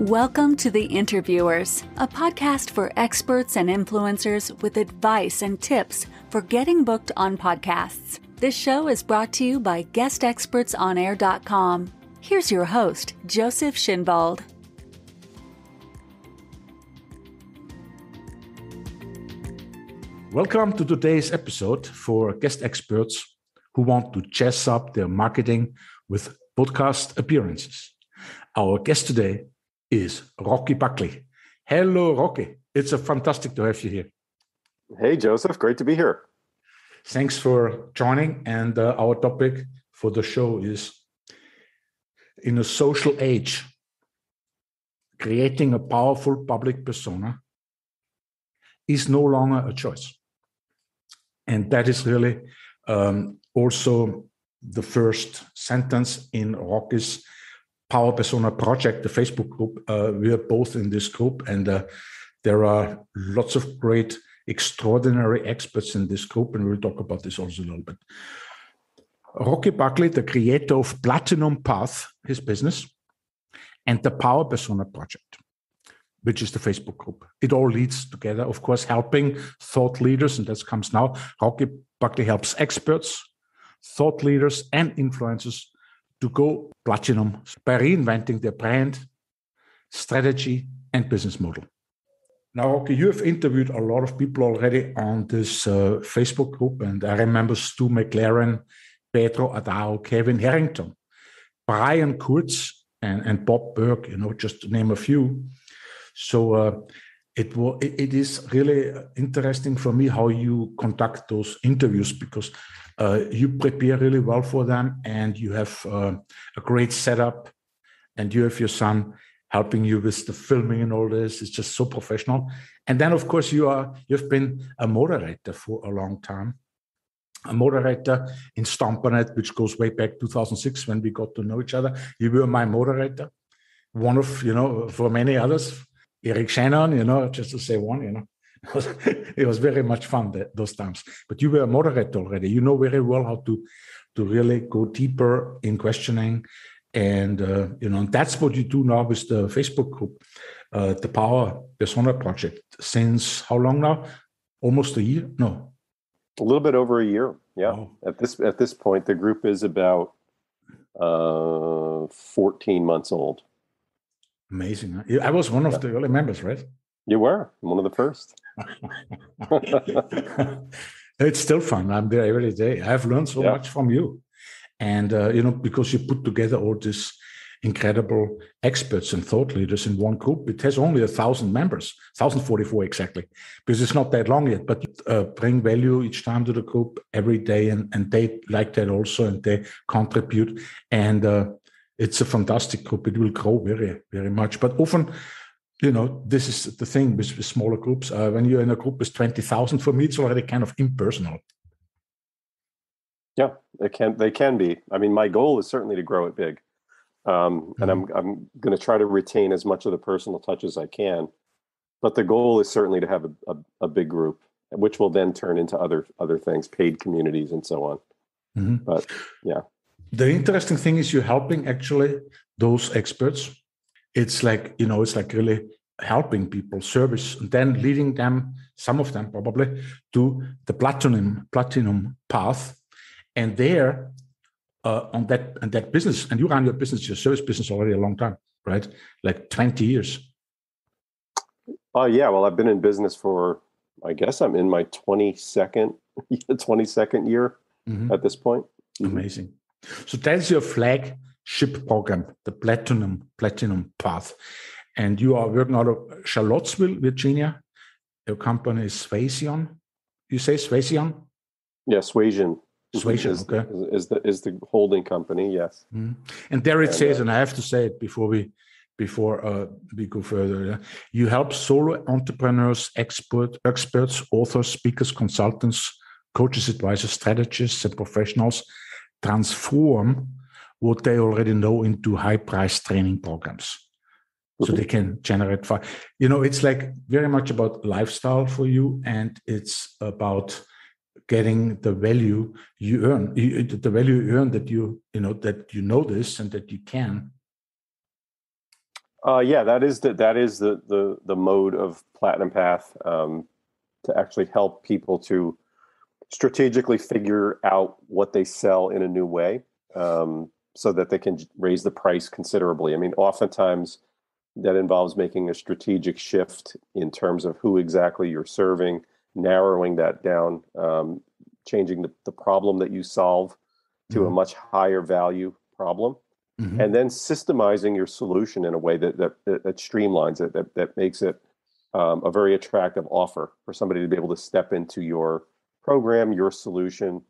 Welcome to The Interviewers, a podcast for experts and influencers with advice and tips for getting booked on podcasts. This show is brought to you by guestexpertsonair.com. Here's your host, Joseph Schinwald. Welcome to today's episode for guest experts who want to jazz up their marketing with podcast appearances. Our guest today is Rocky Buckley. Hello, Rocky. It's fantastic to have you here. Hey, Joseph. Great to be here. Thanks for joining. And our topic for the show is, in a social age, creating a powerful public persona is no longer a choice. And that is really also the first sentence in Rocky's Power Persona Project, the Facebook group. We are both in this group, and there are lots of great, extraordinary experts in this group, and we'll talk about this also a little bit. Rocky Buckley, the creator of Platinum Path, his business, and the Power Persona Project, which is the Facebook group. It all leads together, of course, helping thought leaders, and that comes now. Rocky Buckley helps experts, thought leaders, and influencers to go platinum by reinventing their brand, strategy, and business model. Now, Rocky, you have interviewed a lot of people already on this Facebook group, and I remember STU McLAREN, Pedro Adao, Kevin Harrington, Brian KURTZ, and Bob BURG, just to name a few. So it is really interesting for me how you conduct those interviews, because you prepare really well for them, and you have a great setup, and you have your son helping you with the filming and all this. It's just so professional. And then, of course, you've been a moderator for a long time, a moderator in Stompernet, which goes way back 2006 when we got to know each other. You were my moderator, one of, for many others, Eric Shannon, just to say one, It was very much fun those times. But you were a moderator already. You know very well how to really go deeper in questioning. And, and that's what you do now with the Facebook group, the Power Persona Project. Since how long now? Almost a year? No. A little bit over a year. Yeah. Wow. At this point, the group is about 14 months old. Amazing. Huh? I was one of the early members, right? You were one of the first. It's still fun. I'm there every day. I've learned so much from you. And, because you put together all these incredible experts and thought leaders in one group. It has only 1,000 members, 1,044 exactly, because it's not that long yet, but bring value each time to the group every day. And they like that also, and they contribute. And it's a fantastic group. It will grow very, very much. But often, this is the thing with smaller groups. When you're in a group with 20,000, for me, it's already kind of impersonal. Yeah, they can be. I mean, my goal is certainly to grow it big. And I'm going to try to retain as much of the personal touch as I can. But the goal is certainly to have a big group, which will then turn into other things, paid communities and so on. Mm-hmm. But yeah. The interesting thing is you're helping actually those experts. It's like, it's like really helping people, service, and then leading them, some of them probably, to the platinum path. And there, on that business, and you run your service business already a long time, right? Like 20 years. Yeah. Well, I've been in business for, I guess I'm in my 22nd year at this point. Mm-hmm. Amazing. So that's your flagship program, the Platinum Path. And you are working out of Charlottesville, Virginia. Your company is Swazion. You say Swazion? Yeah, Swazion. Swazion, okay. Is the holding company, yes. Mm-hmm. And there it says, and I have to say it before we go further, you help solo entrepreneurs, experts, authors, speakers, consultants, coaches, advisors, strategists, and professionals transform what they already know into high-priced training programs. So they can generate fun. It's like very much about lifestyle for you, and it's about getting the value you earn, the value you earn that you know this and that you can. Yeah, that is the mode of Platinum Path, to actually help people to strategically figure out what they sell in a new way, so that they can raise the price considerably. I mean, oftentimes that involves making a strategic shift in terms of who exactly you're serving, narrowing that down, changing the problem that you solve to a much higher value problem, and then systemizing your solution in a way that streamlines it, that makes it a very attractive offer for somebody to be able to step into your program, your solution,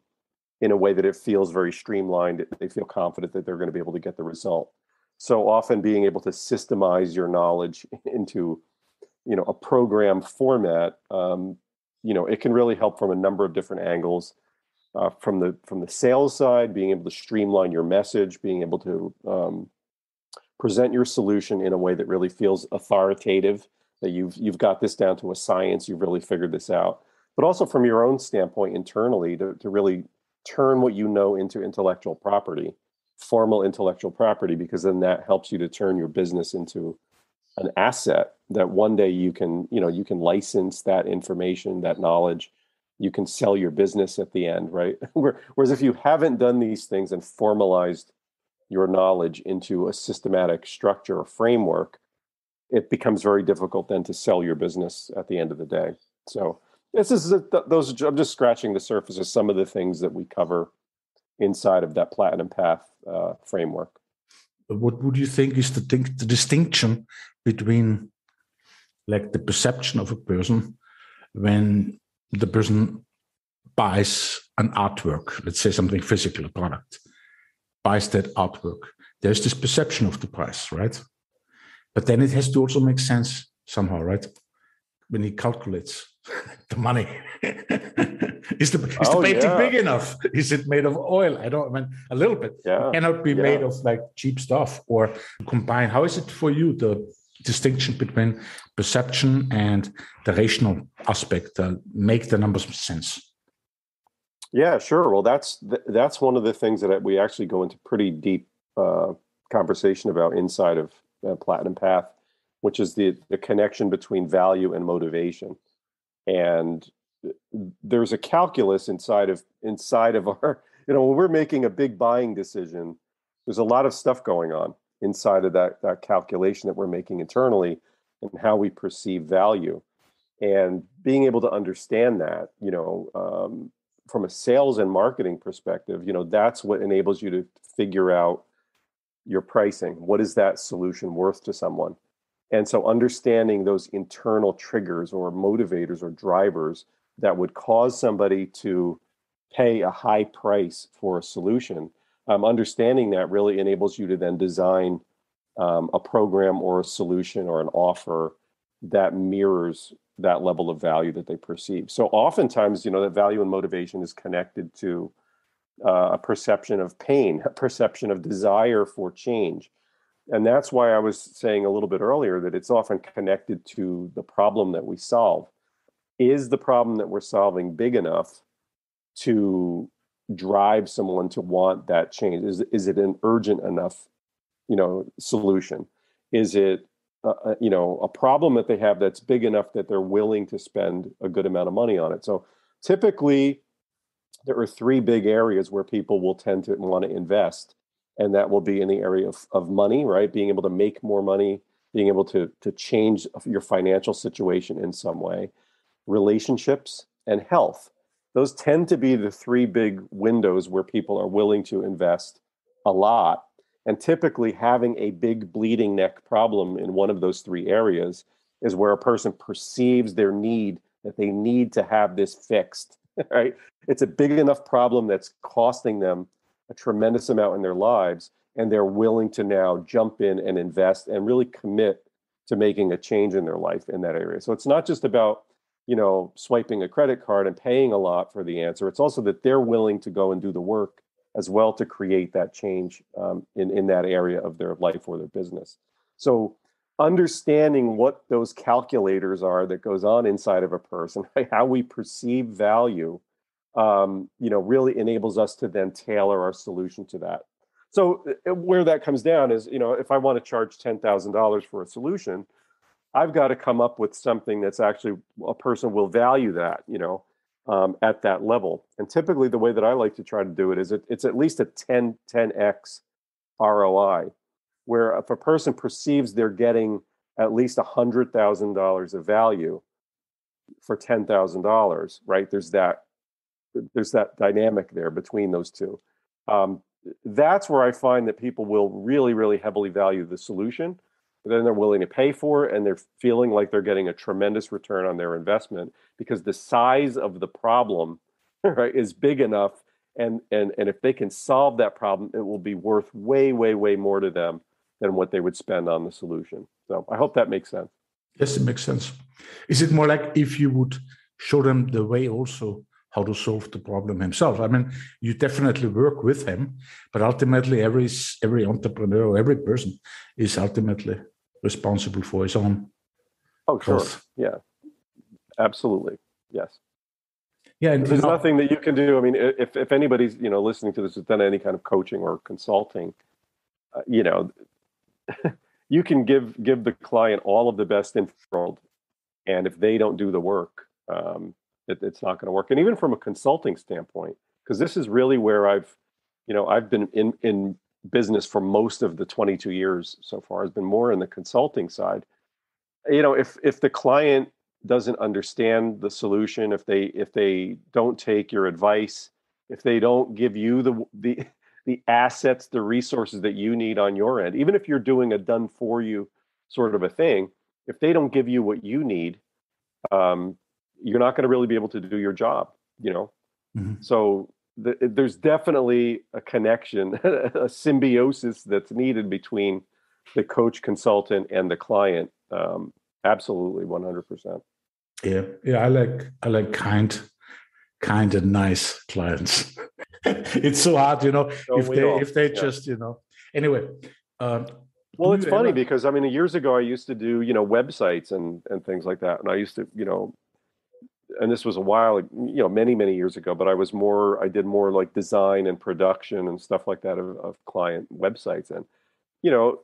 in a way that it feels very streamlined. They feel confident that they're going to be able to get the result. So often being able to systemize your knowledge into, a program format, it can really help from a number of different angles. From the sales side, being able to streamline your message, being able to present your solution in a way that really feels authoritative, that you've got this down to a science, you've really figured this out. But also from your own standpoint internally, to really turn what you know into intellectual property, formal intellectual property, because then that helps you to turn your business into an asset that one day you can license that information, that knowledge. You can sell your business at the end, right? Whereas if you haven't done these things and formalized your knowledge into a systematic structure or framework, it becomes very difficult then to sell your business at the end of the day. So I'm just scratching the surface of some of the things that we cover inside of that Platinum Path framework. What would you think is the distinction between, like, the perception of a person when the person buys an artwork, let's say something physical, a product, buys that artwork? There's this perception of the price, right? But then it has to also make sense somehow, right? When he calculates the money. Is the painting big enough? Is it made of oil? A little bit. Yeah. It cannot be made of like cheap stuff or combine. How is it for you, the distinction between perception and the rational aspect, make the numbers sense? Yeah, sure. Well, that's one of the things that we actually go into pretty deep conversation about inside of Platinum Path, which is the connection between value and motivation. And there's a calculus inside of our, when we're making a big buying decision, there's a lot of stuff going on inside of that calculation that we're making internally and how we perceive value. And being able to understand that, from a sales and marketing perspective, that's what enables you to figure out your pricing. What is that solution worth to someone? And so understanding those internal triggers or motivators or drivers that would cause somebody to pay a high price for a solution, understanding that really enables you to then design a program or a solution or an offer that mirrors that level of value that they perceive. So oftentimes, that value and motivation is connected to a perception of pain, a perception of desire for change. And that's why I was saying a little bit earlier that it's often connected to the problem that we solve. Is the problem that we're solving big enough to drive someone to want that change? Is it an urgent enough, solution? Is it, a problem that they have that's big enough that they're willing to spend a good amount of money on it? So typically, there are three big areas where people will tend to want to invest. And that will be in the area of money, right? Being able to make more money, being able to change your financial situation in some way, relationships, and health. Those tend to be the three big windows where people are willing to invest a lot. And typically having a big bleeding neck problem in one of those three areas is where a person perceives their need, that they need to have this fixed, right? It's a big enough problem that's costing them a tremendous amount in their lives, and they're willing to now jump in and invest and really commit to making a change in their life in that area. So it's not just about, swiping a credit card and paying a lot for the answer. It's also that they're willing to go and do the work as well to create that change in that area of their life or their business. So understanding what those calculators are that goes on inside of a person, right? How we perceive value, really enables us to then tailor our solution to that. So where that comes down is, if I want to charge $10,000 for a solution, I've got to come up with something that's actually a person will value that, at that level. And typically the way that I like to try to do it is it's at least a 10x ROI, where if a person perceives they're getting at least $100,000 of value for $10,000, right? There's that dynamic there between those two. That's where I find that people will really, really heavily value the solution. Then they're willing to pay for it, and they're feeling like they're getting a tremendous return on their investment because the size of the problem, right, is big enough. And if they can solve that problem, it will be worth way, way, way more to them than what they would spend on the solution. So I hope that makes sense. Yes, it makes sense. Is it more like if you would show them the way also how to solve the problem himself? I mean, you definitely work with him, but ultimately every entrepreneur or every person is ultimately responsible for his own growth. Yeah, absolutely. Yes. Yeah, and there's nothing that you can do. I mean, if anybody's listening to this has done any kind of coaching or consulting, you can give the client all of the best in the world, and if they don't do the work, it's not going to work. And even from a consulting standpoint, because this is really where I've been in business for most of the 22 years so far, has been more in the consulting side. If the client doesn't understand the solution, if they don't take your advice, if they don't give you the assets, the resources that you need on your end, even if you're doing a done for you sort of a thing, if they don't give you what you need, you're not going to really be able to do your job, Mm-hmm. So there's definitely a connection, a symbiosis that's needed between the coach, consultant, and the client. Absolutely, 100%. Yeah. I like kind and nice clients. It's so hard, if they just, Anyway. Well, it's funny because years ago I used to do, websites and things like that, and I used to, and this was a while, many, many years ago, but I did more like design and production and stuff like that of client websites. And,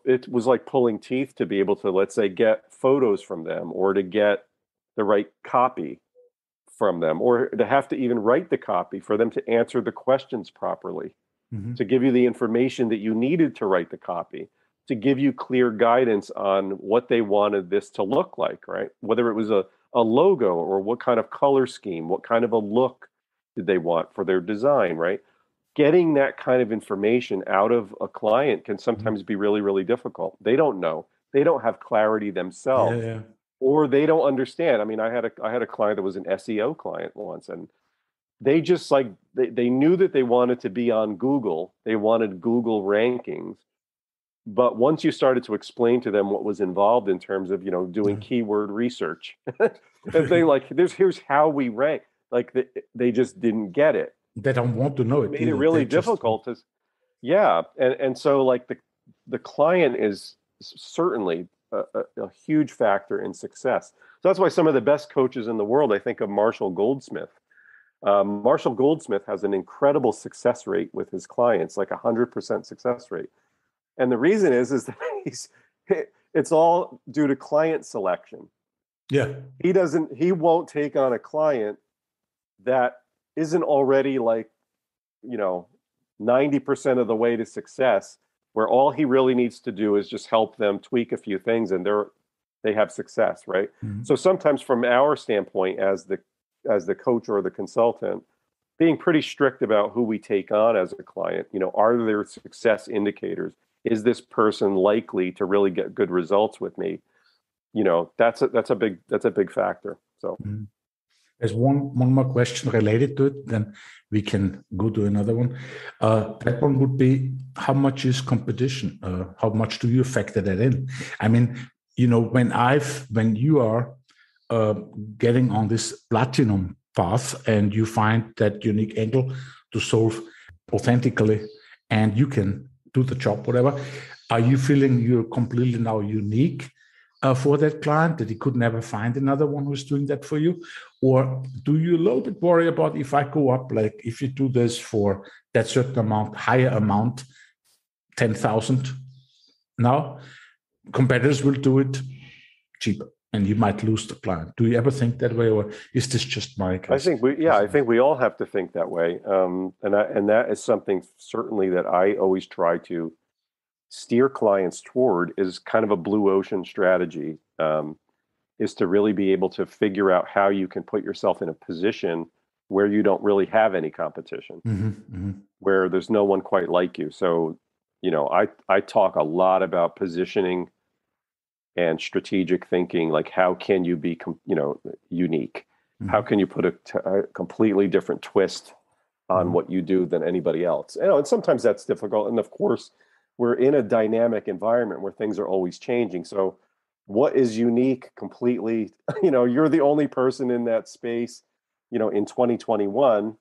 it was like pulling teeth to be able to, let's say, get photos from them, or to get the right copy from them, or to have to even write the copy for them to answer the questions properly, mm-hmm. to give you the information that you needed to write the copy, to give you clear guidance on what they wanted this to look like, right? Whether it was a logo, or what kind of color scheme, what kind of a look did they want for their design, right? Getting that kind of information out of a client can sometimes be really, really difficult. They don't know. They don't have clarity themselves, or they don't understand. I had a client that was an SEO client once, and they just they knew that they wanted to be on Google. They wanted Google rankings. But once you started to explain to them what was involved in terms of, doing keyword research, and they here's how we rank, they just didn't get it. They don't want to know it. It made it really difficult. And so the client is certainly a huge factor in success. So that's why some of the best coaches in the world, I think of Marshall Goldsmith. Marshall Goldsmith has an incredible success rate with his clients, like 100% success rate. And the reason is that it's all due to client selection. Yeah. He won't take on a client that isn't already 90% of the way to success, where all he really needs to do is just help them tweak a few things and they have success, right? Mm-hmm. So sometimes from our standpoint as the coach or the consultant, being pretty strict about who we take on as a client, are there success indicators? Is this person likely to really get good results with me? That's a big factor. So there's one more question related to it, then we can go to another one. That one would be, how much is competition? How much do you factor that in? I mean, when you are getting on this platinum path and you find that unique angle to solve authentically, and you can do the job, whatever, are you feeling you're completely now unique for that client, that he could never find another one who's doing that for you? Or do you a little bit worry about, if I go up, if you do this for that certain amount, higher amount, 10,000 now. Competitors will do it cheaper, and you might lose the client. Do you ever think that way, or is this just my case? I think we all have to think that way, and that is something certainly that I always try to steer clients toward, is kind of a blue ocean strategy, is to really be able to figure out how you can put yourself in a position where you don't really have any competition, where there's no one quite like you. So, I talk a lot about positioning and strategic thinking, like how can you be, unique? How can you put a completely different twist on what you do than anybody else? And sometimes that's difficult. And of course, we're in a dynamic environment where things are always changing. So what is unique completely, you're the only person in that space, in 2021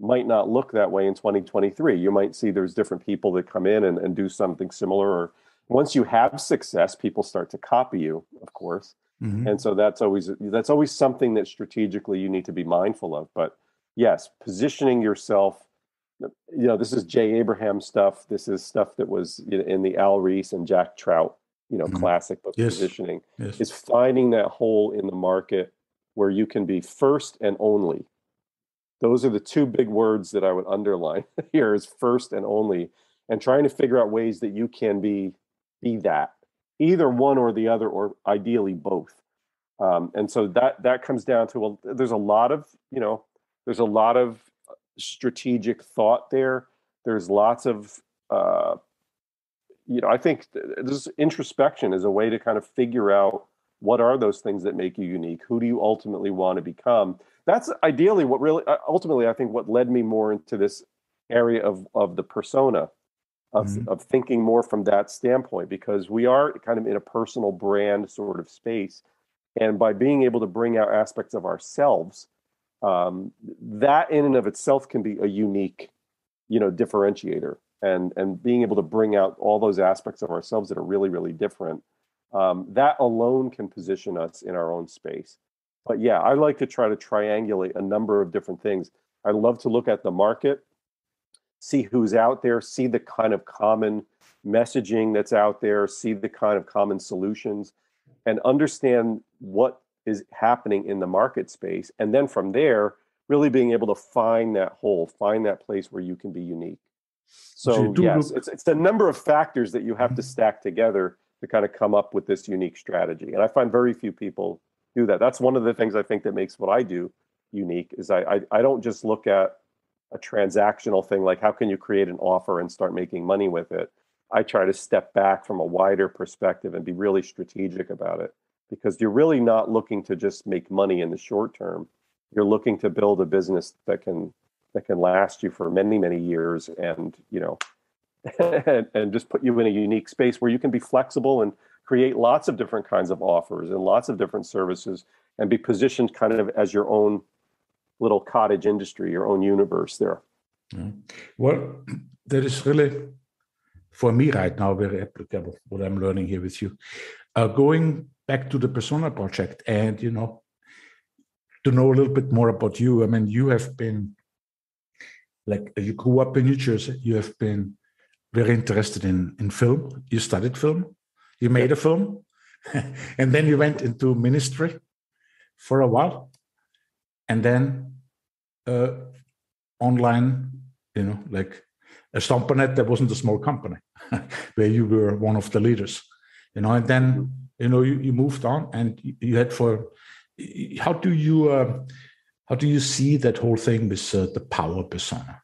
might not look that way in 2023. You might see there's different people that come in and do something similar, or once you have success, people start to copy you, of course. And so that's always something that strategically you need to be mindful of. But yes, positioning yourself, this is Jay Abraham stuff. This is stuff that was in the Al Reese and Jack Trout, classic book. Positioning is finding that hole in the market where you can be first and only. Those are the two big words that I would underline here, is first and only, and trying to figure out ways that you can be that, either one or the other, or ideally both. And so that comes down to, there's a lot of strategic thought there. There's lots of, I think this introspection is a way to kind of figure out what are those things that make you unique? Who do you ultimately want to become? That's ideally what really, ultimately, I think what led me more into this area of the persona, of thinking more from that standpoint, because we are kind of in a personal brand sort of space. And by being able to bring out aspects of ourselves, that in and of itself can be a unique, differentiator. And being able to bring out all those aspects of ourselves that are really, really different, that alone can position us in our own space. But yeah, I like to try to triangulate a number of different things. I love to look at the market, see who's out there, see the kind of common messaging that's out there, see the kind of common solutions, and understand what is happening in the market space. And then from there, really being able to find that hole, find that place where you can be unique. So yes, it's a number of factors that you have to stack together to kind of come up with this unique strategy. And I find very few people do that. That's one of the things I think that makes what I do unique, is I don't just look at a transactional thing, like how can you create an offer and start making money with it. I try to step back from a wider perspective and be really strategic about it, because you're really not looking to just make money in the short term. You're looking to build a business that can last you for many, many years, and and just put you in a unique space where you can be flexible and create lots of different kinds of offers and lots of different services, and be positioned kind of as your own little cottage industry, your own universe there. Well, that is really, for me right now, very applicable, what I'm learning here with you. Going back to the Persona project, and, to know a little bit more about you. I mean, you have been, you grew up in New Jersey. You have been very interested in film. You studied film. You made a film. And then you went into ministry for a while. And then online, like a Stompernet, that wasn't a small company where you were one of the leaders, and then, you moved on, and you had how do you see that whole thing with the power persona?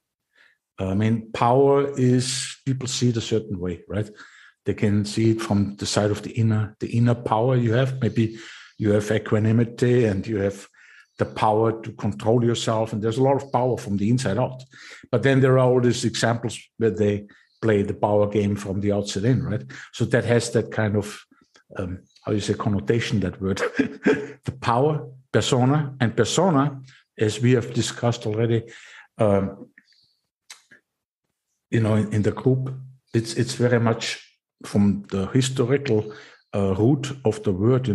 I mean, power is, people see it a certain way, right? They can see it from the side of the inner power you have. Maybe you have equanimity, and you have the power to control yourself, and there's a lot of power from the inside out. But then there are all these examples where they play the power game from the outside in, right? So that has that kind of connotation, that word. The power persona, and persona, as we have discussed already, in the group, it's very much from the historical root of the word,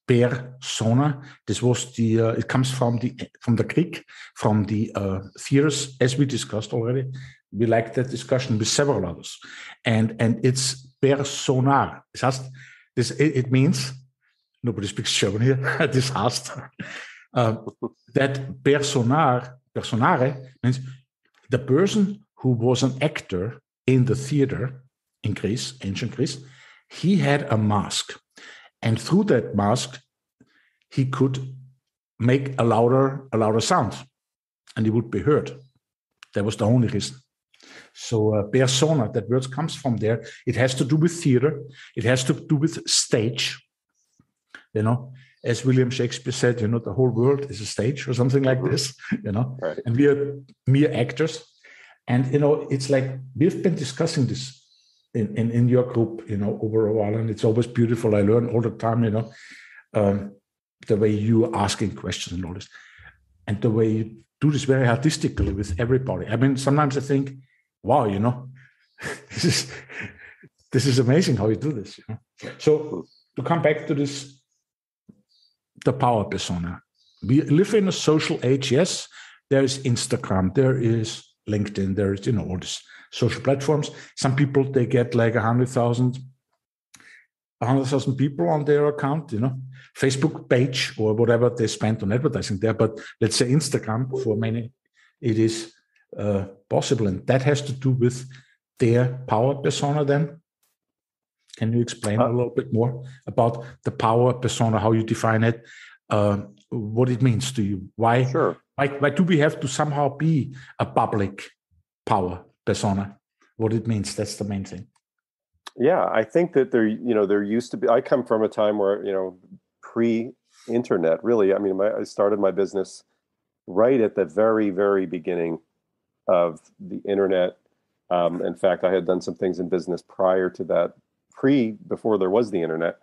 persona. This was it comes from the Greek, from the theaters, as we discussed already, we like that discussion with several others. And it's personar. It means, nobody speaks German here, disaster. That personare means the person who was an actor in the theater in Greece, ancient Greece, he had a mask. And through that mask, he could make a louder sound, and he would be heard. That was the only reason. So persona, that word comes from there. It has to do with theater. It has to do with stage. You know, as William Shakespeare said, you know, the whole world is a stage or something like this, you know, right. And we are mere actors. And, you know, it's like we've been discussing this in your group, you know, over a while, and it's always beautiful. I learn all the time, you know, the way you are asking questions and all this, and the way you do this very artistically with everybody. I mean, sometimes I think, wow, you know, this is amazing how you do this, you know. So to come back to this, the power persona. We live in a social age, yes. There is Instagram, there is LinkedIn, there is, you know, all these social platforms. Some people, they get like 100,000 people on their account, you know, Facebook page or whatever they spend on advertising there. But let's say Instagram, for many, it is possible. And that has to do with their power persona then. Can you explain a little bit more about the power persona, how you define it, what it means to you? Why, sure. why do we have to somehow be a public power persona? What it means, that's the main thing. Yeah, I think that there used to be, I come from a time where, you know, pre-internet, really. I mean, I started my business right at the very, very beginning of the internet. In fact, I had done some things in business prior to that, before there was the internet.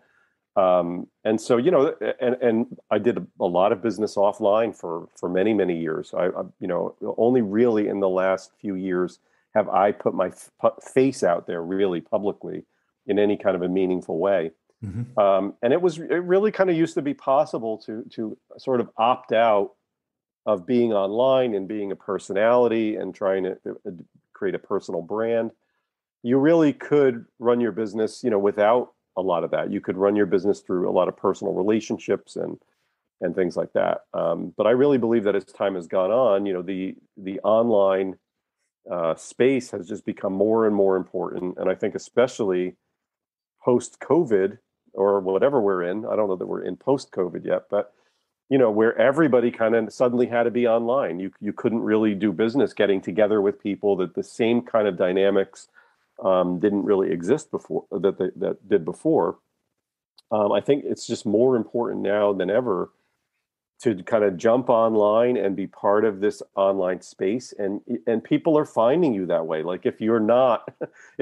And so, you know, and I did a lot of business offline for many, many years. I you know, only really in the last few years have I put my face out there really publicly in any kind of a meaningful way. Mm-hmm. And it really kind of used to be possible to sort of opt out of being online and being a personality and trying to create a personal brand. You really could run your business, you know, without a lot of that. You could run your business through a lot of personal relationships and things like that. But I really believe that as time has gone on, you know, the online space has just become more and more important. And I think especially post-COVID or whatever we're in, I don't know that we're in post-COVID yet, but, you know, where everybody kind of suddenly had to be online. You couldn't really do business getting together with people, that the same kind of dynamics didn't really exist before, that did before. I think it's just more important now than ever to kind of jump online and be part of this online space, and people are finding you that way. Like if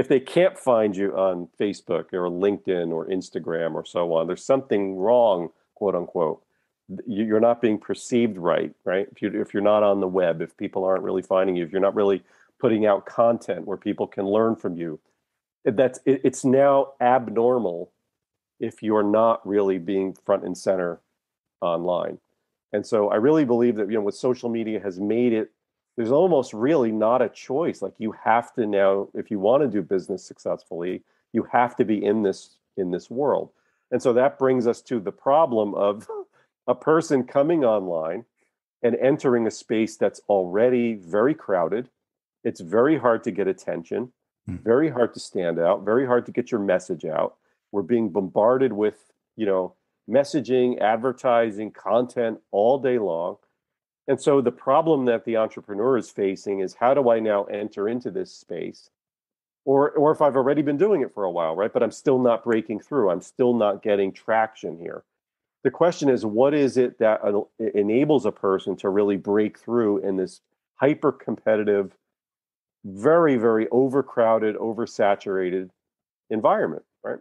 they can't find you on Facebook or LinkedIn or Instagram or so on, there's something wrong, quote unquote. You're not being perceived right? If you're not on the web, if people aren't really finding you, if you're not really putting out content where people can learn from you, it's now abnormal if you're not really being front and center online. And so I really believe that, you know, what social media has made it, there's almost really not a choice. Like you have to now, if you want to do business successfully, you have to be in this world. And so that brings us to the problem of a person coming online and entering a space that's already very crowded. It's very hard to get attention, very hard to stand out, very hard to get your message out. We're being bombarded with, you know, messaging, advertising, content all day long. And so the problem that the entrepreneur is facing is, how do I now enter into this space? Or if I've already been doing it for a while, right? But I'm still not breaking through. I'm still not getting traction here. The question is, what is it that enables a person to really break through in this hyper-competitive, very, very overcrowded, oversaturated environment, right?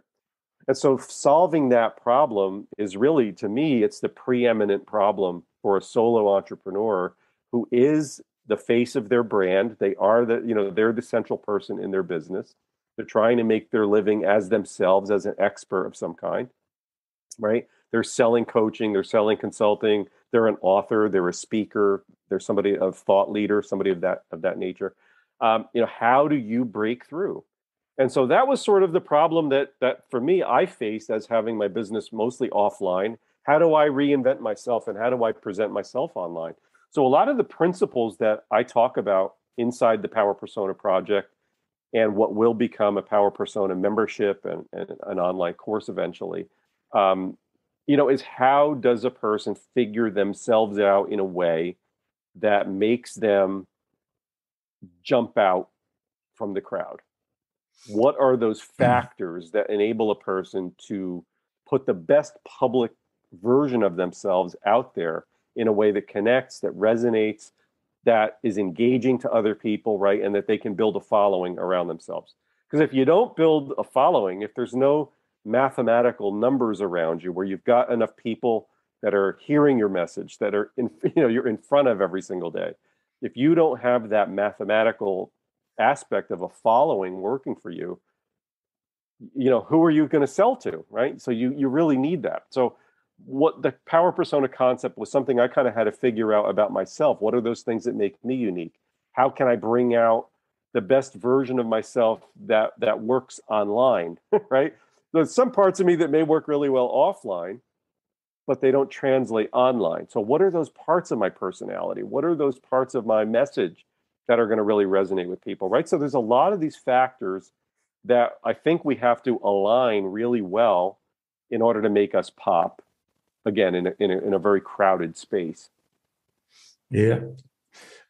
And so solving that problem is really, to me, it's the preeminent problem for a solo entrepreneur who is the face of their brand. They are they're the central person in their business. They're trying to make their living as themselves, as an expert of some kind, right? They're selling coaching, they're selling consulting, they're an author, they're a speaker, they're somebody of thought leader, somebody of that nature. How do you break through? And so that was sort of the problem that for me, I faced as having my business mostly offline. How do I reinvent myself and how do I present myself online? So a lot of the principles that I talk about inside the Power Persona project and what will become a Power Persona membership and an online course eventually, is how does a person figure themselves out in a way that makes them jump out from the crowd? What are those factors that enable a person to put the best public version of themselves out there in a way that connects, that resonates, that is engaging to other people, right? And that they can build a following around themselves. Because if you don't build a following, if there's no mathematical numbers around you where you've got enough people that are hearing your message, that are you're in front of every single day, if you don't have that mathematical aspect of a following working for you, who are you going to sell to, right? So you really need that. So what the Power Persona concept was something I kind of had to figure out about myself. What are those things that make me unique? How can I bring out the best version of myself that works online, right? There's some parts of me that may work really well offline, but they don't translate online. So what are those parts of my personality? What are those parts of my message that are going to really resonate with people, right? So there's a lot of these factors that I think we have to align really well in order to make us pop, again, in a very crowded space. Yeah.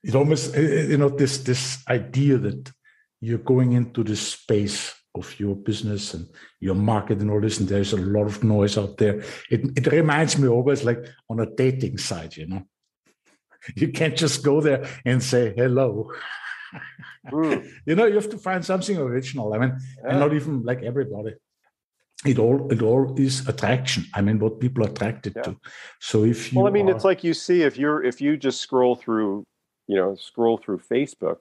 It almost, this idea that you're going into this space of your business and your market and all this, and there's a lot of noise out there. It reminds me always like on a dating site, You can't just go there and say hello. You have to find something original. And not even like everybody. It all is attraction. What people are attracted to. So if you it's like you see if you just scroll through Facebook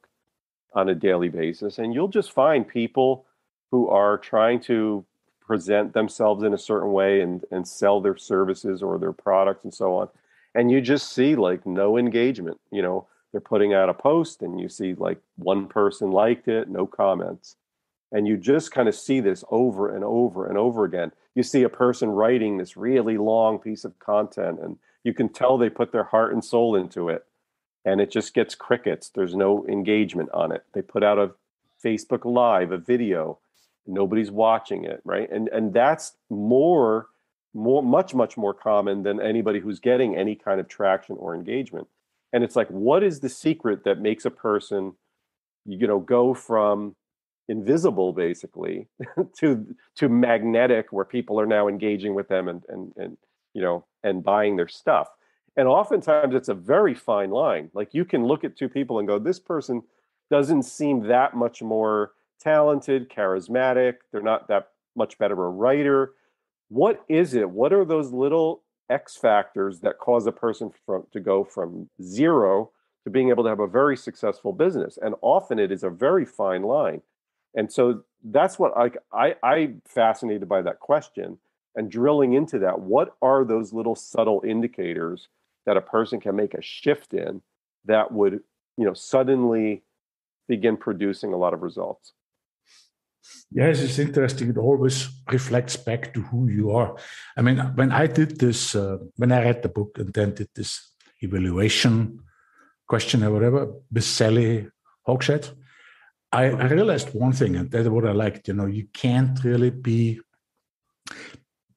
on a daily basis, and you'll just find people who are trying to present themselves in a certain way and sell their services or their products and so on. And you just see like no engagement. They're putting out a post and you see like one person liked it, no comments. And you just kind of see this over and over and over again. You see a person writing this really long piece of content and you can tell they put their heart and soul into it. And it just gets crickets. There's no engagement on it. They put out a Facebook Live, a video. Nobody's watching it, right? And that's much more common than anybody who's getting any kind of traction or engagement. And it's like, what is the secret that makes a person, go from invisible basically to magnetic, where people are now engaging with them and buying their stuff? And oftentimes it's a very fine line. Like you can look at two people and go, this person doesn't seem that much more talented, charismatic. They're not that much better a writer. What is it? What are those little X factors that cause a person to go from zero to being able to have a very successful business? And often it is a very fine line. And so that's what I'm fascinated by that question and drilling into that. What are those little subtle indicators that a person can make a shift in that would, suddenly begin producing a lot of results? Yes, it's interesting. It always reflects back to who you are. When I did this, when I read the book and then did this evaluation question or whatever with Sally Hogshead, I realized one thing, and that's what I liked. You can't really be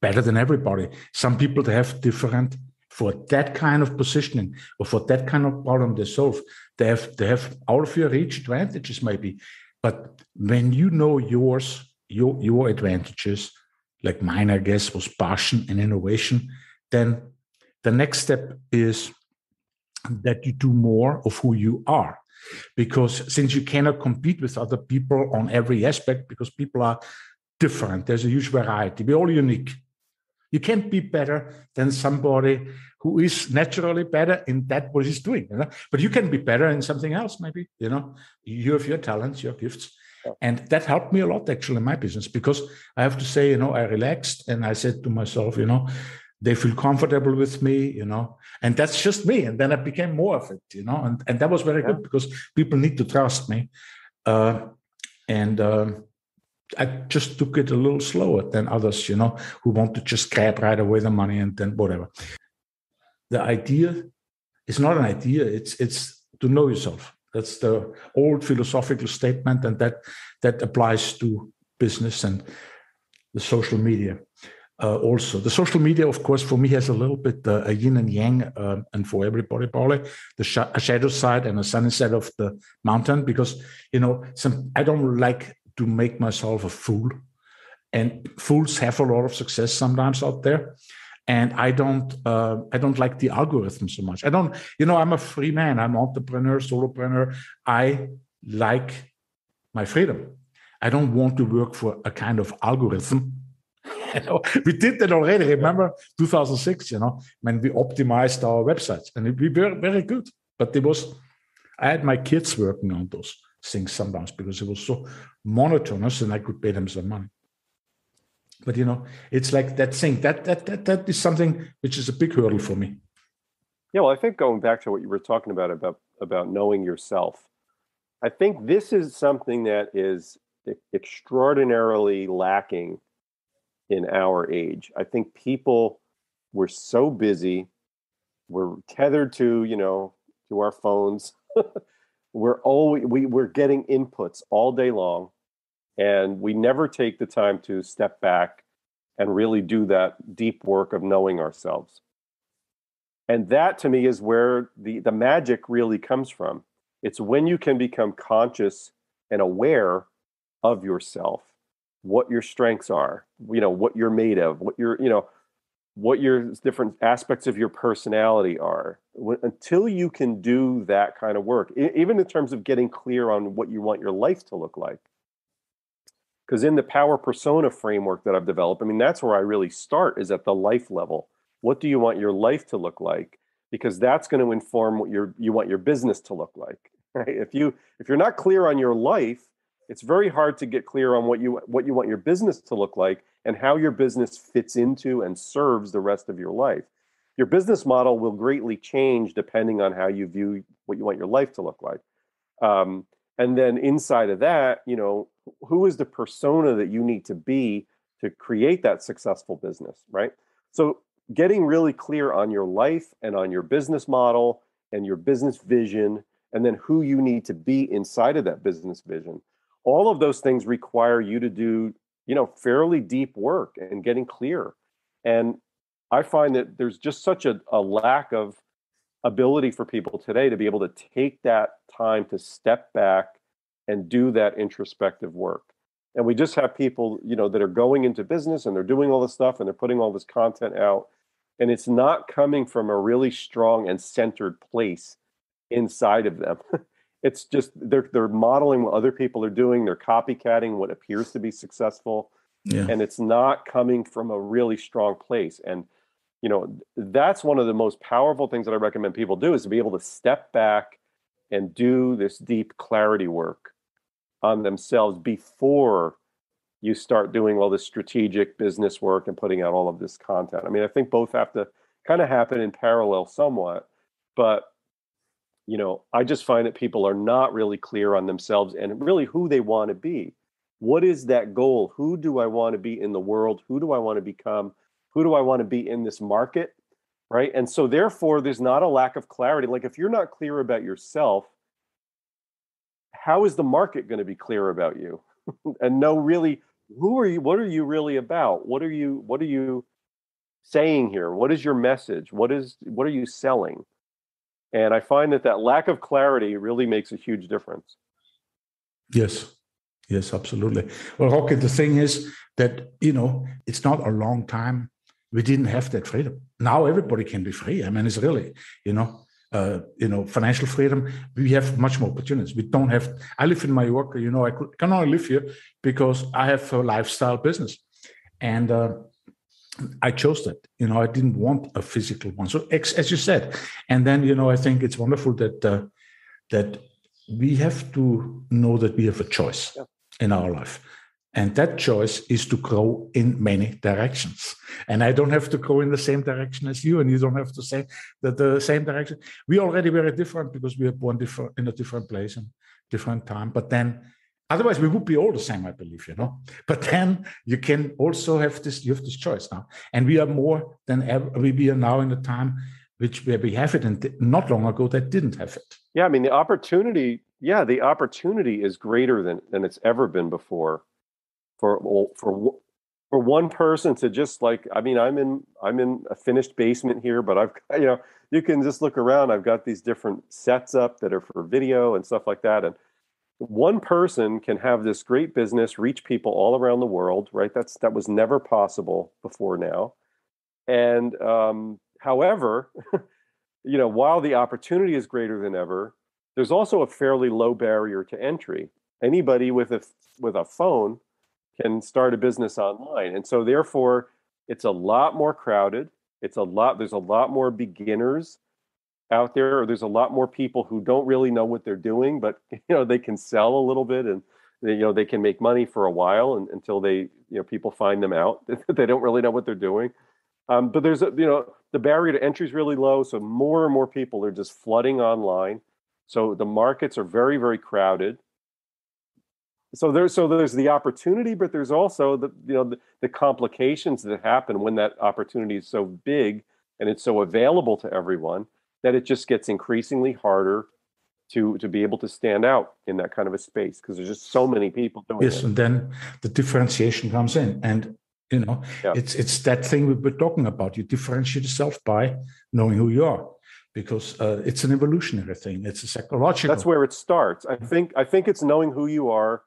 better than everybody. Some people, they have different, for that kind of positioning or for that kind of problem they solve, they have out of your reach advantages maybe. But when you know your advantages, like mine, I guess, was passion and innovation, then the next step is that you do more of who you are. Because since you cannot compete with other people on every aspect, because people are different, there's a huge variety. We're all unique. You can't be better than somebody who is naturally better in that what he's doing. But you can be better in something else, maybe. You have your talents, your gifts. And that helped me a lot, actually, in my business, because I have to say, I relaxed and I said to myself, They feel comfortable with me, and that's just me. And then I became more of it, and that was very good because people need to trust me. And I just took it a little slower than others, who want to just grab right away the money and then whatever. The idea is not an idea. It's to know yourself. That's the old philosophical statement, and that applies to business and the social media. Also, the social media, of course, for me has a little bit a yin and yang, and for everybody probably a shadow side and a sunny side of the mountain. Because I don't like to make myself a fool, and fools have a lot of success sometimes out there. And I don't like the algorithm so much. I don't, I'm a free man. I'm entrepreneur, solopreneur. I like my freedom. I don't want to work for a kind of algorithm. We did that already. Remember 2006, when we optimized our websites, and we were very good. But I had my kids working on those things sometimes because it was so monotonous, and I could pay them some money. But it's like that thing that is something which is a big hurdle for me. Yeah, well, I think going back to what you were talking about knowing yourself, I think this is something that is extraordinarily lacking in our age. I think people were so busy, we're tethered to our phones. we're getting inputs all day long, and we never take the time to step back and really do that deep work of knowing ourselves. And that, to me, is where the magic really comes from. It's when you can become conscious and aware of yourself, what your strengths are, what you're made of, what your different aspects of your personality are. Until you can do that kind of work, even in terms of getting clear on what you want your life to look like. Because in the power persona framework that I've developed, that's where I really start, is at the life level. What do you want your life to look like? Because that's going to inform what you want your business to look like. Right? If you're not clear on your life, it's very hard to get clear on what you want your business to look like and how your business fits into and serves the rest of your life. Your business model will greatly change depending on how you view what you want your life to look like. And then inside of that, who is the persona that you need to be to create that successful business, right? So getting really clear on your life and on your business model and your business vision, and then who you need to be inside of that business vision. All of those things require you to do, fairly deep work and getting clear. And I find that there's just such a lack of ability for people today to be able to take that time to step back and do that introspective work. And we just have people, that are going into business and they're doing all this stuff and they're putting all this content out. And it's not coming from a really strong and centered place inside of them. It's just they're modeling what other people are doing. They're copycatting what appears to be successful. Yeah. And it's not coming from a really strong place. And, that's one of the most powerful things that I recommend people do, is to be able to step back and do this deep clarity work on themselves before you start doing all this strategic business work and putting out all of this content. I think both have to kind of happen in parallel somewhat, but I just find that people are not really clear on themselves and really who they want to be. What is that goal? Who do I want to be in the world? Who do I want to become? Who do I want to be in this market? Right. And so therefore, there's not a lack of clarity. Like, if you're not clear about yourself, how is the market going to be clear about you? And know really, who are you? What are you really about? What are you saying here? What is your message? What are you selling? And I find that lack of clarity really makes a huge difference. Yes, absolutely. Well, Rocky, the thing is that, it's not a long time we didn't have that freedom. Now everybody can be free. It's really, financial freedom. We have much more opportunities. We don't have, I live in Mallorca, I can only live here because I have a lifestyle business. And I chose that. I didn't want a physical one. So as you said, and then, I think it's wonderful that we have to know that we have a choice in our life. And that choice is to grow in many directions. And I don't have to go in the same direction as you, and you don't have to say that the same direction. We already very different because we are born different in a different place and different time. But then, otherwise, we would be all the same, I believe, But then you can also have this. You have this choice now, and we are more than ever. We are now in a time where we have it, and not long ago they didn't have it. Yeah, I mean the opportunity. Yeah, the opportunity is greater than it's ever been before. For one person to just like, I mean, I'm in a finished basement here, but I've you can just look around. I've got these different sets up that are for video and stuff like that, and one person can have this great business, reach people all around the world, right? That was never possible before now. And however, while the opportunity is greater than ever, there's also a fairly low barrier to entry. Anybody with a phone can start a business online. And so therefore it's a lot more crowded. There's a lot more beginners out there, or there's a lot more people who don't really know what they're doing, but they can sell a little bit, and they can make money for a while until people find them out. They don't really know what they're doing. But there's the barrier to entry is really low, so more and more people are just flooding online. So the markets are very, very crowded. So there's the opportunity, but there's also the complications that happen when that opportunity is so big and it's so available to everyone that it just gets increasingly harder to be able to stand out in that kind of a space because there's just so many people doing it. Yes, and then the differentiation comes in, and it's that thing we've been talking about. You differentiate yourself by knowing who you are. Because it's an evolutionary thing. It's a psychological. That's where it starts. I think it's knowing who you are,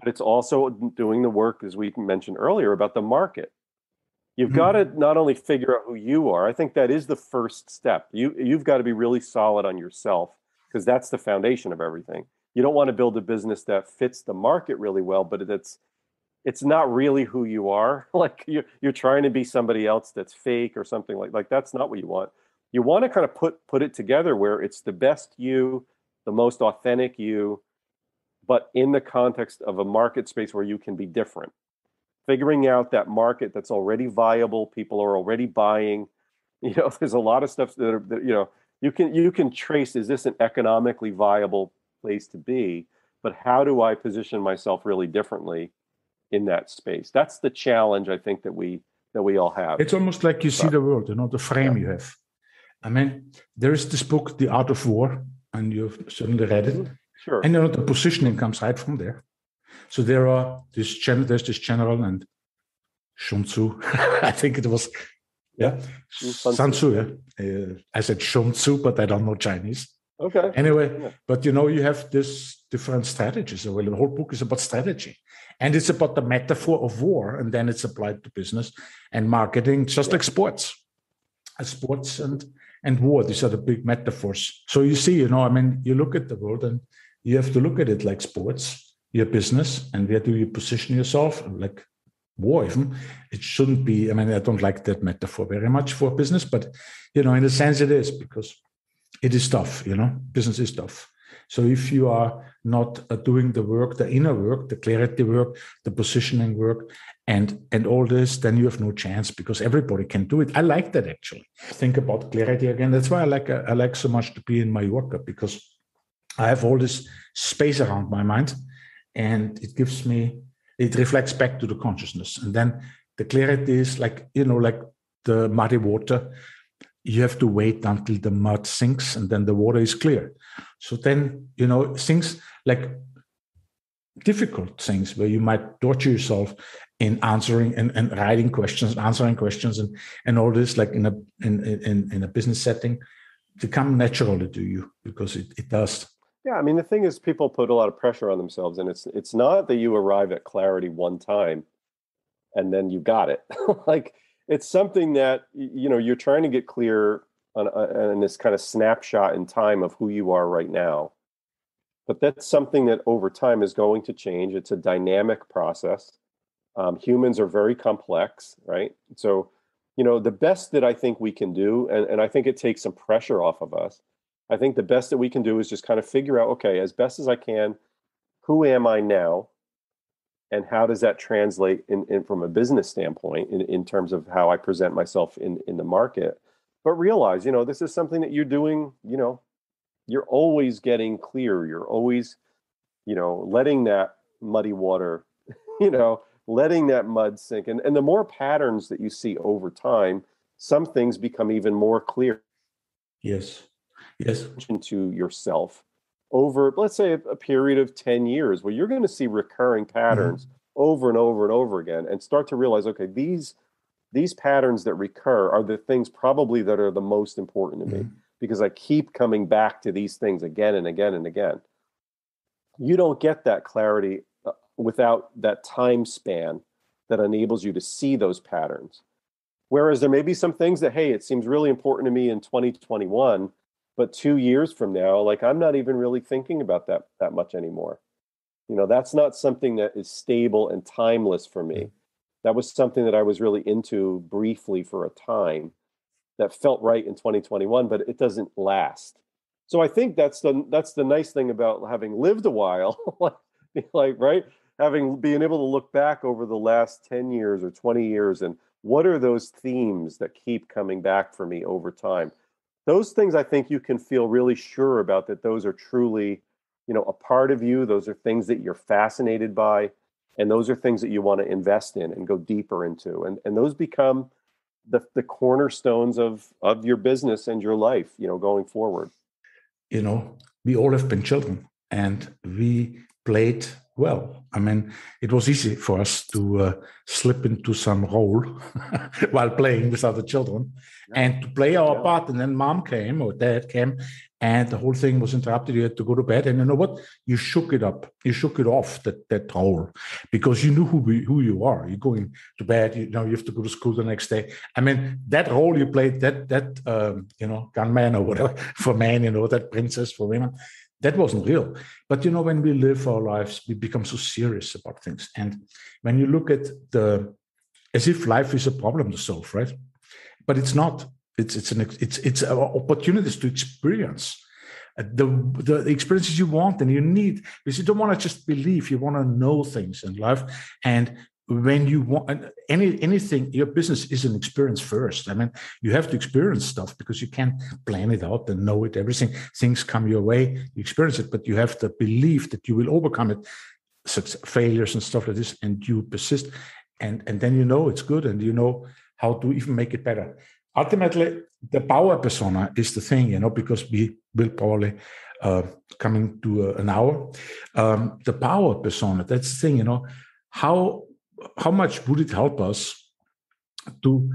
but it's also doing the work, as we mentioned earlier, about the market. You've got to not only figure out who you are. I think that is the first step. You've got to be really solid on yourself because that's the foundation of everything. You don't want to build a business that fits the market really well, but it's not really who you are. Like you're trying to be somebody else that's fake or something like that's not what you want. You want to kind of put it together where it's the best you, the most authentic you, but in the context of a market space where you can be different. Figuring out that market that's already viable, people are already buying. There's a lot of stuff that you can trace, is this an economically viable place to be? But how do I position myself really differently in that space? That's the challenge I think that we all have. It's almost like you see the world, the frame you have. I mean, there is this book, The Art of War, and you've certainly read it. Sure. And the positioning comes right from there. So there's this general and Sun Tzu. I think it was, Sun Tzu. I said Sun Tzu, but I don't know Chinese. Okay. Anyway, but you have this different strategies. Well, the whole book is about strategy. And it's about the metaphor of war, and then it's applied to business and marketing, just like sports. Sports and war, these are the big metaphors. So you see, you look at the world and you have to look at it like sports, your business, and where do you position yourself, like war even. It shouldn't be, I don't like that metaphor very much for business, but, in a sense it is, because it is tough, business is tough. So if you are not doing the work, the inner work, the clarity work, the positioning work, and all this, then you have no chance because everybody can do it. I like that actually. Think about clarity again. That's why I like so much to be in Mallorca, because I have all this space around my mind, and it reflects back to the consciousness. And then the clarity is like the muddy water. You have to wait until the mud sinks and then the water is clear. So then, things like difficult things where you might torture yourself in answering and writing questions, answering questions and all this, like in a business setting, to come naturally to you, because it does. Yeah, the thing is, people put a lot of pressure on themselves, and it's not that you arrive at clarity one time and then you got it. Like, it's something that, you're trying to get clear on this kind of snapshot in time of who you are right now. But that's something that over time is going to change. It's a dynamic process. Humans are very complex, right? So, the best that I think we can do, and I think it takes some pressure off of us, I think the best that we can do is just kind of figure out, okay, as best as I can, who am I now? and how does that translate in from a business standpoint in terms of how I present myself in the market. But realize, this is something that you're doing, you're always getting clear. You're always, letting that muddy water, letting that mud sink. And the more patterns that you see over time, some things become even more clear. Yes. Yes. Into yourself over, let's say, a period of 10 years where you're going to see recurring patterns over and over and over again, and start to realize, okay, these patterns that recur are the things probably that are the most important to me, because I keep coming back to these things again and again and again. You don't get that clarity without that time span that enables you to see those patterns. Whereas there may be some things that, hey, it seems really important to me in 2021, but 2 years from now, like, I'm not even really thinking about that much anymore. That's not something that is stable and timeless for me. That was something that I was really into briefly for a time that felt right in 2021, but it doesn't last. So I think that's the nice thing about having lived a while, like, right? Being able to look back over the last 10 years or 20 years, and what are those themes that keep coming back for me over time? Those things I think you can feel really sure about, that those are truly, a part of you. Those are things that you're fascinated by, and those are things that you want to invest in and go deeper into. And those become the cornerstones of your business and your life, going forward. We all have been children, and we played well. I mean, it was easy for us to slip into some role while playing with other children, and to play our part. And then mom came or dad came, and the whole thing was interrupted. You had to go to bed, and you know what? You shook it up. You shook it off, that role, because you knew who you are. You're going to bed. You have to go to school the next day. I mean, that role you played, that gunman or whatever for men, that princess for women. That wasn't real. But, when we live our lives, we become so serious about things. And when you look at as if life is a problem to solve, right? But it's not. It's opportunities to experience the experiences you want and you need. Because you don't want to just believe, you want to know things in life. And when you want anything, your business is an experience first. I mean, you have to experience stuff, because you can't plan it out and know it. Everything, things come your way, you experience it, but you have the belief that you will overcome it, failures and stuff like this, and you persist, and then it's good, and how to even make it better. Ultimately, the power persona is the thing, because we will probably coming to an hour. The power persona, that's the thing, how much would it help us to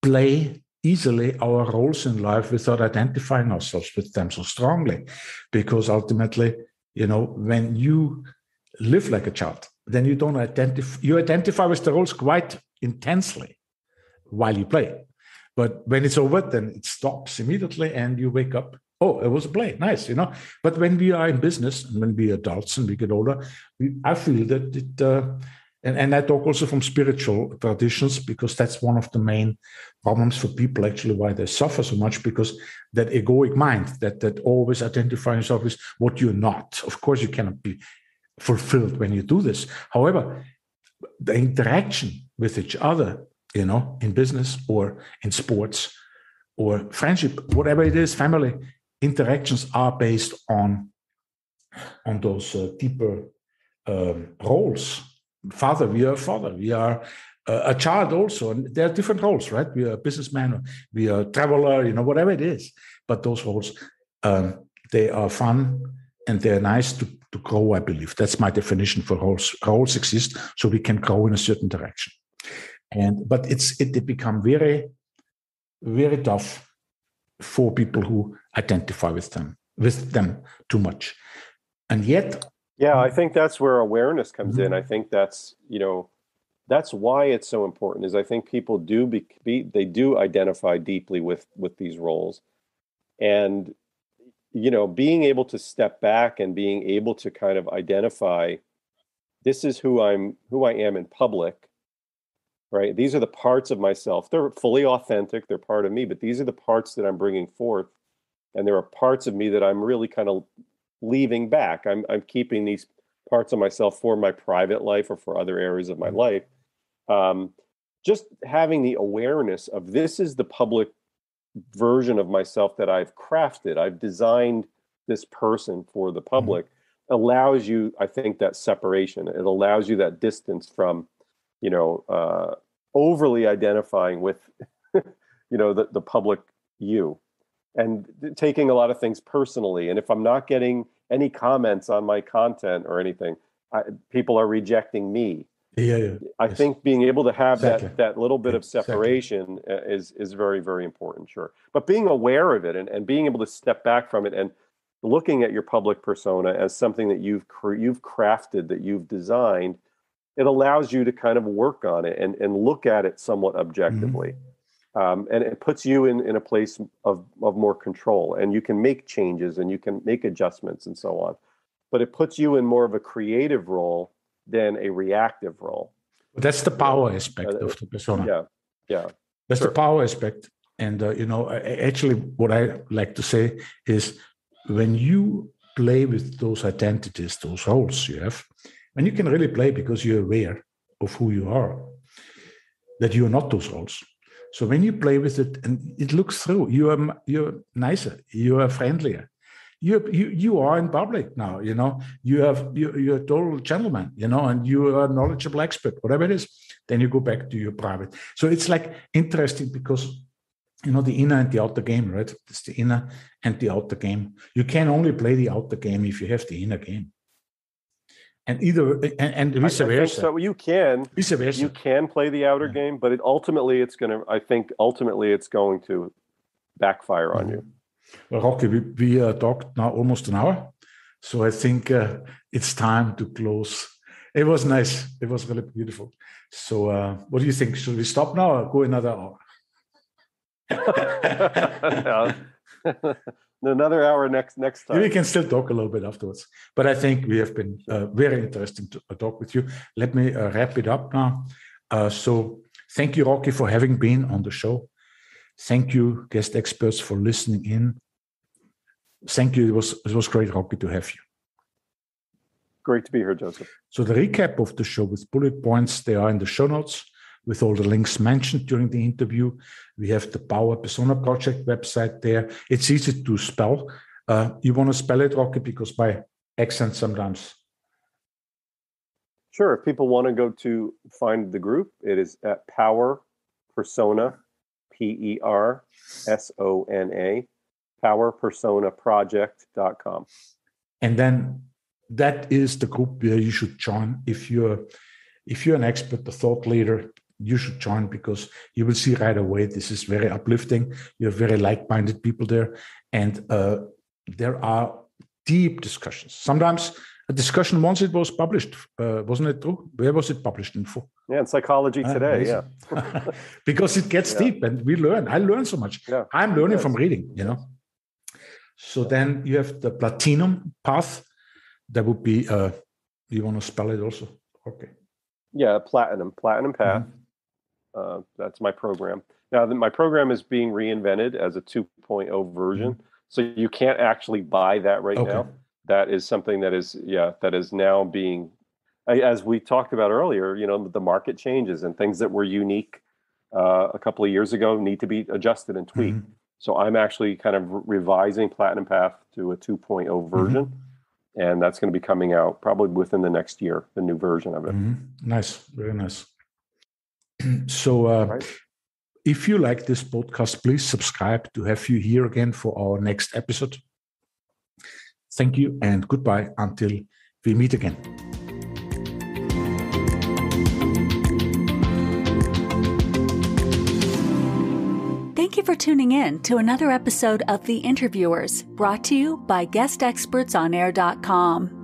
play easily our roles in life without identifying ourselves with them so strongly? Because ultimately, when you live like a child, then you don't identify with the roles quite intensely while you play. But when it's over, then it stops immediately, and you wake up. Oh, it was a play. Nice, But when we are in business, and when we are adults and we get older, I feel that it... And I talk also from spiritual traditions, because that's one of the main problems for people, actually, why they suffer so much, because that egoic mind, that always identifying yourself with what you're not. Of course, you cannot be fulfilled when you do this. However, the interaction with each other, in business or in sports or friendship, whatever it is, family interactions are based on those deeper roles. Father, we are a father. We are a child also, and there are different roles, right? We are a businessman, or we are a traveler, whatever it is. But those roles, they are fun and they're nice to grow. I believe that's my definition for roles. Roles exist so we can grow in a certain direction, but it become very, very tough for people who identify with them too much, and yet. Yeah, I think that's where awareness comes in. I think that's why it's so important. Is I think people they do identify deeply with these roles, and being able to step back and being able to kind of identify, this is who I am in public, right? These are the parts of myself. They're fully authentic. They're part of me, but these are the parts that I'm bringing forth, and there are parts of me that I'm really kind of leaving back. I'm keeping these parts of myself for my private life or for other areas of my life. Just having the awareness of this is the public version of myself that I've crafted. I've designed this person for the public. Allows you, I think, that separation. It allows you that distance from, overly identifying with, the public you, and taking a lot of things personally. And if I'm not getting any comments on my content or anything, people are rejecting me. I think being able to have that little bit of separation is very, very important. Sure. But being aware of it and being able to step back from it and looking at your public persona as something that you've crafted, that you've designed, it allows you to kind of work on it and look at it somewhat objectively. And it puts you in a place of more control, and you can make changes and you can make adjustments and so on. But it puts you in more of a creative role than a reactive role. That's the power aspect of the persona. Yeah. That's the power aspect. And, actually what I like to say is when you play with those identities, those roles you have, and you can really play because you're aware of who you are, that you're not those roles. So when you play with it and it looks through, you're nicer, you are friendlier. You are in public now, you're a total gentleman, and you are a knowledgeable expert, whatever it is. Then you go back to your private. So it's like interesting because, the inner and the outer game, right? It's the inner and the outer game. You can only play the outer game if you have the inner game. And vice versa. So you can play the outer game, but ultimately it's going to backfire on you. Well, Rocky, we talked now almost an hour, so I think it's time to close. It was nice. It was really beautiful. So what do you think? Should we stop now or go another hour? Another hour next time. We can still talk a little bit afterwards. But I think we have been very interesting to talk with you. Let me wrap it up now. So thank you, Rocky, for having been on the show. Thank you, guest experts, for listening in. Thank you. It was great, Rocky, to have you. Great to be here, Joseph. So the recap of the show with bullet points, they are in the show notes with all the links mentioned during the interview. We have the Power Persona Project website there. It's easy to spell. You want to spell it, Rocky, because my accent sometimes. Sure. If people want to go to find the group, it is at Power Persona, PERSONA, powerpersonaproject.com. And then that is the group where you should join. If you're an expert, a thought leader, you should join because you will see right away this is very uplifting. You have very like-minded people there, and there are deep discussions. Sometimes a discussion once it was published, wasn't it true? Where was it published in? Yeah, in Psychology Today. Yeah, because it gets deep, and we learn. I learn so much. Yeah. I'm learning from reading. So then you have the platinum path. That would be. You want to spell it also? Okay. Yeah, platinum path. That's my program. Now, my program is being reinvented as a 2.0 version. So you can't actually buy that right now. That is something that is now being, as we talked about earlier, the market changes and things that were unique a couple of years ago need to be adjusted and tweaked. So I'm actually kind of revising Platinum Path to a 2.0 version. And that's going to be coming out probably within the next year, the new version of it. Nice. Very nice. So if you like this podcast, please subscribe to have you here again for our next episode. Thank you and goodbye until we meet again. Thank you for tuning in to another episode of The Interviewers, brought to you by GuestExpertsOnAir.com.